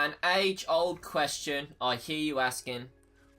An age-old question I hear you asking,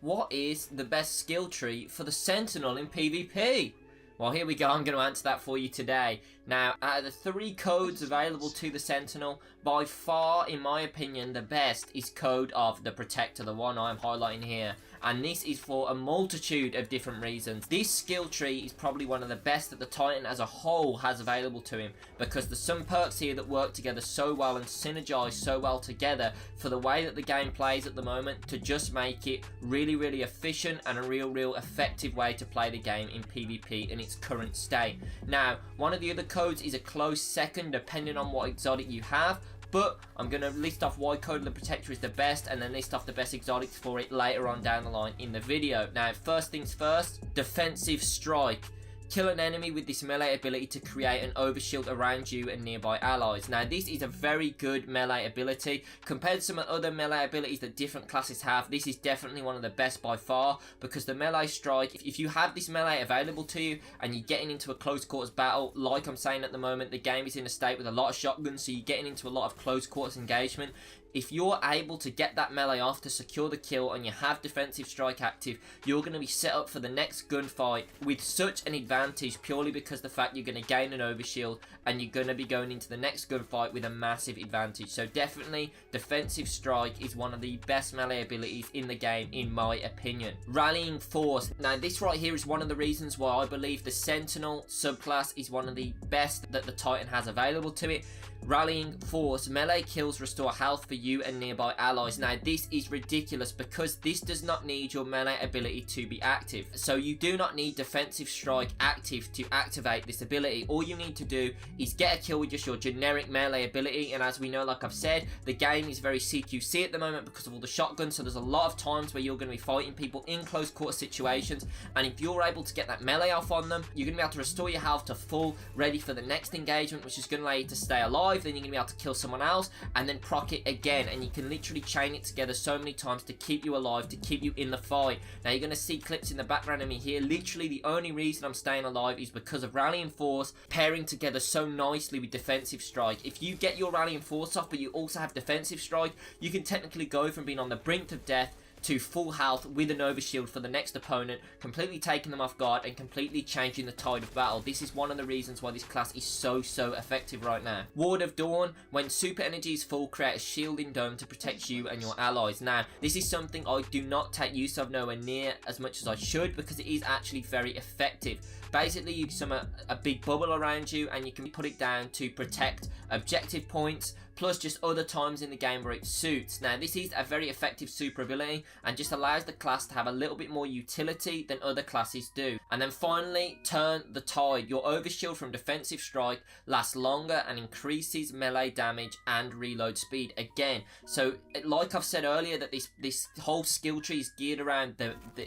what is the best skill tree for the Sentinel in PvP? Well, here we go, I'm going to answer that for you today. Now, out of the 3 codes available to the Sentinel, by far, in my opinion, the best is code of the Protector, the one I'm highlighting here. And this is for a multitude of different reasons. This skill tree is probably one of the best that the Titan as a whole has available to him, because there's some perks here that work together so well and synergize so well together for the way that the game plays at the moment to just make it really efficient and a real effective way to play the game in PvP in its current state. Now, one of the other codes is a close second depending on what exotic you have, but I'm going to list off why Code of the Protector is the best and then list off the best exotics for it later on down the line in the video. Now, first things first, Defensive Strike. Kill an enemy with this melee ability to create an overshield around you and nearby allies. Now, this is a very good melee ability. Compared to some other melee abilities that different classes have, this is definitely one of the best by far, because the melee strike, if you have this melee available to you and you're getting into a close quarters battle, like I'm saying at the moment, the game is in a state with a lot of shotguns, so you're getting into a lot of close quarters engagement. If you're able to get that melee off to secure the kill and you have Defensive Strike active, you're going to be set up for the next gunfight with such an advantage, purely because the fact you're going to gain an overshield and you're going to be going into the next gunfight with a massive advantage. So definitely Defensive Strike is one of the best melee abilities in the game in my opinion. Rallying Force. Now this right here is one of the reasons why I believe the Sentinel subclass is one of the best that the Titan has available to it. Rallying Force. Melee kills restore health for you and nearby allies. Now this is ridiculous because this does not need your melee ability to be active. So you do not need Defensive Strike active to activate this ability. All you need to do is get a kill with just your generic melee ability, and as we know, like I've said, the game is very CQC at the moment because of all the shotguns, so there's a lot of times where you're going to be fighting people in close quarter situations, and if you're able to get that melee off on them, you're going to be able to restore your health to full, ready for the next engagement, which is going to allow you to stay alive. Then you're going to be able to kill someone else and then proc it again, and you can literally chain it together so many times to keep you alive, to keep you in the fight. Now you're going to see clips in the background of me here. Literally the only reason I'm staying alive is because of Rallying Force pairing together so nicely with Defensive Strike. If you get your Rallying Force off but you also have Defensive Strike, you can technically go from being on the brink of death to full health with an overshield for the next opponent, completely taking them off guard and completely changing the tide of battle. This is one of the reasons why this class is so effective right now. Ward of Dawn. When super energy is full, create a shielding dome to protect you and your allies. Now this is something I do not take use of nowhere near as much as I should, because it is actually very effective. Basically you summon a big bubble around you and you can put it down to protect objective points, plus just other times in the game where it suits. Now this is a very effective super ability and just allows the class to have a little bit more utility than other classes do. And then finally, Turn the Tide. Your overshield from Defensive Strike lasts longer and increases melee damage and reload speed again. So like I've said earlier, that this whole skill tree is geared around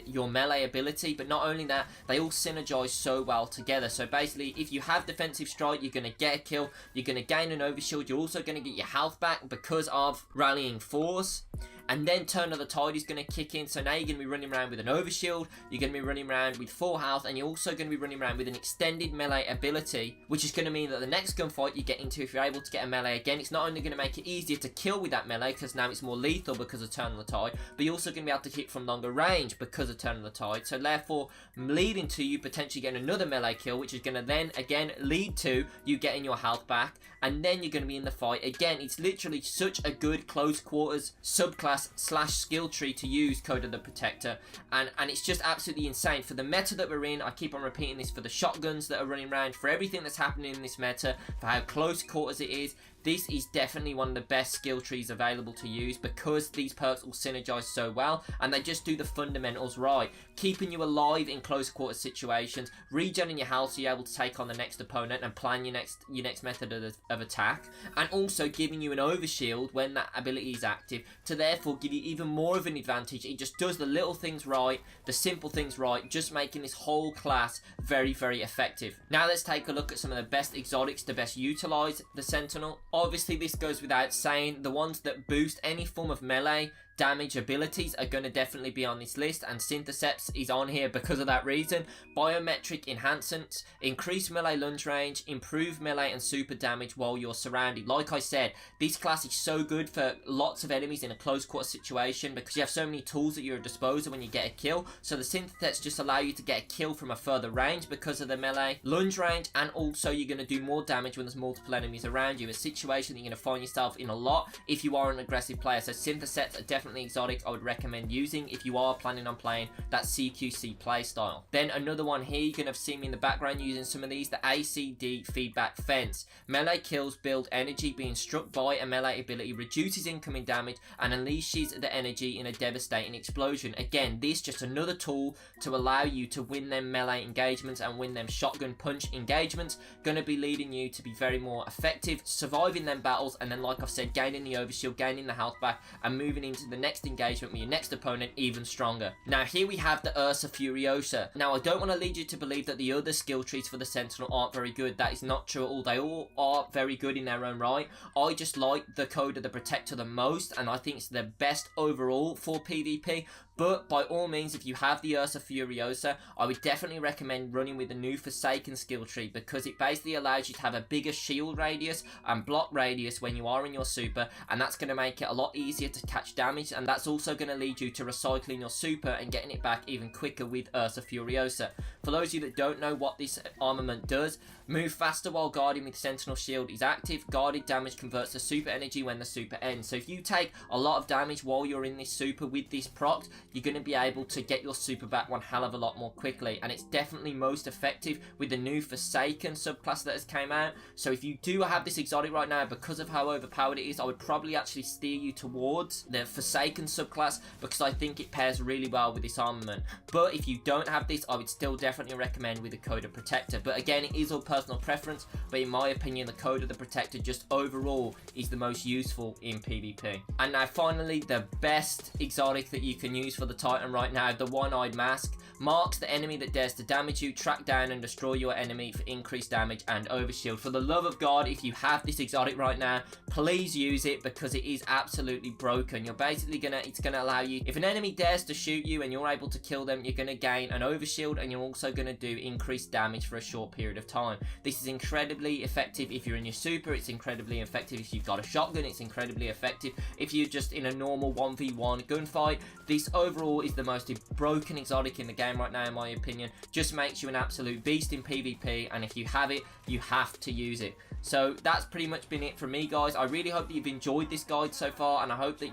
your melee ability, but not only that, they all synergize so well together. So basically, if you have Defensive Strike, you're going to get a kill, you're going to gain an overshield, you're also going to get your health back because of Rallying Force, and then Turn of the Tide is going to kick in. So now you're going to be running around with an overshield, you're going to be running around with full health, and you're also going to be running around with an extended melee ability, which is going to mean that the next gunfight you get into, if you're able to get a melee again, it's not only going to make it easier to kill with that melee because now it's more lethal because of Turn of the Tide, but you're also going to be able to hit from longer range because of Turn of the Tide. So therefore leading to you potentially getting another melee kill, which is going to then again lead to you getting your health back, and then you're going to be in the fight again. It's literally such a good close quarters subclass / skill tree to use, Code of the Protector, and it's just absolutely insane for the meta that we're in. I keep on repeating this, for the shotguns that are running around, for everything that's happening in this meta, for how close quarters it is. This is definitely one of the best skill trees available to use because these perks all synergize so well and they just do the fundamentals right, keeping you alive in close quarter situations, regenerating your health so you're able to take on the next opponent and plan your next method of attack, and also giving you an overshield when that ability is active to therefore give you even more of an advantage. It just does the little things right, the simple things right, just making this whole class very effective. Now let's take a look at some of the best exotics to best utilize the Sentinel. Obviously this goes without saying, the ones that boost any form of melee damage abilities are going to definitely be on this list, and Syntheseps is on here because of that reason. Biometric enhancements, increase melee lunge range, improve melee and super damage while you're surrounded. Like I said, this class is so good for lots of enemies in a close quarter situation because you have so many tools at your disposal when you get a kill. So the Syntheseps just allow you to get a kill from a further range because of the melee lunge range, and also you're going to do more damage when there's multiple enemies around you, a situation that you're going to find yourself in a lot if you are an aggressive player. So Syntheseps are definitely exotic. I would recommend using if you are planning on playing that CQC playstyle. Then another one here, you can have seen me in the background using some of these, the ACD feedback fence. Melee kills build energy. Being struck by a melee ability reduces incoming damage and unleashes the energy in a devastating explosion. Again, this just another tool to allow you to win them melee engagements and win them shotgun punch engagements. Going to be leading you to be very more effective surviving them battles, and then like I've said, gaining the overshield, gaining the health back, and moving into the next engagement with your next opponent even stronger. Now here we have the Ursa Furiosa. Now I don't want to lead you to believe that the other skill trees for the Sentinel aren't very good. That is not true at all. They all are very good in their own right. I just like the Code of the Protector the most, and I think it's the best overall for PvP. But by all means, if you have the Ursa Furiosa, I would definitely recommend running with the new Forsaken skill tree, because it basically allows you to have a bigger shield radius and block radius when you are in your super, and that's going to make it a lot easier to catch damage, and that's also going to lead you to recycling your super and getting it back even quicker with Ursa Furiosa. For those of you that don't know what this armament does, move faster while guarding with Sentinel Shield is active. Guarded damage converts to super energy when the super ends. So if you take a lot of damage while you're in this super with this proc, you're going to be able to get your super back one hell of a lot more quickly, and it's definitely most effective with the new Forsaken subclass that has came out. So if you do have this exotic right now, because of how overpowered it is, I would probably actually steer you towards the Forsaken subclass, because I think it pairs really well with this armament. But if you don't have this, I would still definitely recommend with the Code of Protector. But again, it is all personal preference, but in my opinion, the Code of the Protector just overall is the most useful in PvP. And now finally, the best exotic that you can use for the Titan right now, the One-Eyed Mask. Marks the enemy that dares to damage you, track down and destroy your enemy for increased damage and overshield. For the love of God, if you have this exotic right now, please use it, because it is absolutely broken. You're basically it's gonna allow you, if an enemy dares to shoot you and you're able to kill them, you're gonna gain an overshield, and you're also gonna do increased damage for a short period of time. This is incredibly effective if you're in your super. It's incredibly effective if you've got a shotgun. It's incredibly effective if you're just in a normal 1v1 gunfight. This overall is the most broken exotic in the game right now, in my opinion. Just makes you an absolute beast in PvP, and if you have it, you have to use it. So that's pretty much been it from me, guys. I really hope that you've enjoyed this guide so far, and I hope that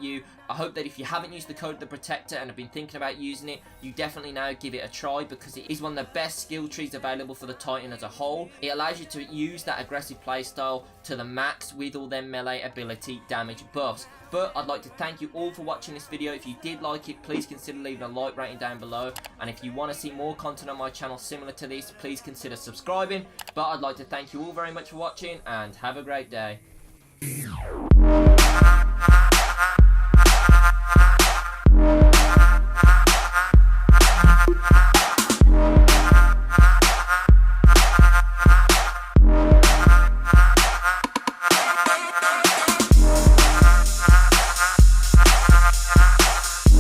if you haven't used the Code of the Protector and have been thinking about using it, you definitely now give it a try, because it is one of the best skill trees available for the Titan as a whole. It allows you to use that aggressive playstyle to the max with all their melee ability damage buffs. But I'd like to thank you all for watching this video. If you did like it, please consider leaving a like rating down below, and if you want to see more content on my channel similar to this, please consider subscribing. But I'd like to thank you all very much for watching, and have a great day.